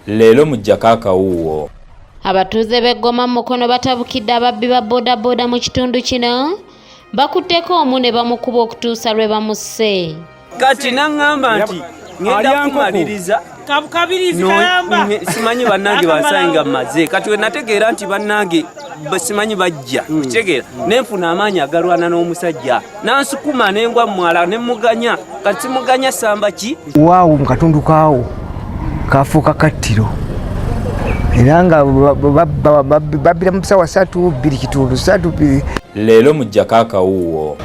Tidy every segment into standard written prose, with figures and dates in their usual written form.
Leero mu gyako akawuuwo. Abatuuze b'e Goma Mukono batabukidde ababbi ba bodaboda mu kitundu kino bakutteko omu ne bamukuba okutuusa lwe bamusse. Kati n'aŋŋamba nti ngenda kumaliriza simanyi bannange bansanga mmaze kati we nategeera nti bannange simanyi bajja kitegeera nenfuna amaanyi agalwana n'omusajja nansukuma nengwa mwala nemuganya kati simuganya samba ki waawo mu katundu kaawo kafuuka kattiro era nga babbira mu ssaawa 3:2 Leero mu gyako akawuuwo.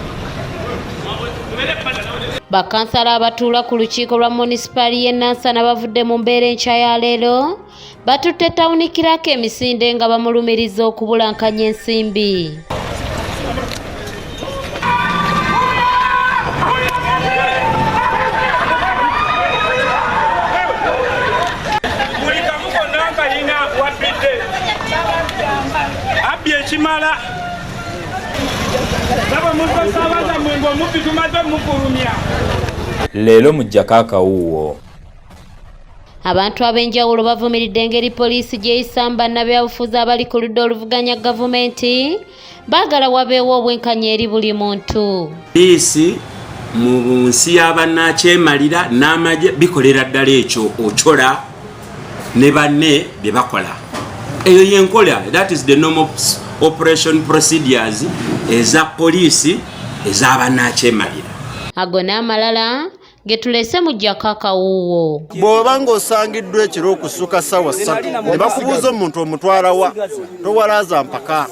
Bakansala abatuula ku lukiiko lwa munisipaali y'e Nansana bavudde mu mbeera enkya ya leero batutte tawuni kirako emisinde nga bamulumiriza okubulankanya ensimbi. Leero mu gyako akawuuwo. Abantu ab'enjawulo bavumiridde engeri poliisi gy'eyisamba bannabyabufuzi abali ku ludda oluvuganya gavumenti baagala wabeewo obwenkanya eri buli muntu. Poliisi mu nsi y'abannakyemalira n'amagye bikolera ddala ekyo ochola ne banne bye bakola. Eyo yenkola, that is the normal operation procedures eza poliisi ez'abannakyemalira. Ago n'amalala ge tulese mu gyako akawuuwo. Bw'oba ng'osangiddwa ekiro okusuka ssaawa 3 ne bakubuuza omuntu omutwala wa towalaaza mpaka.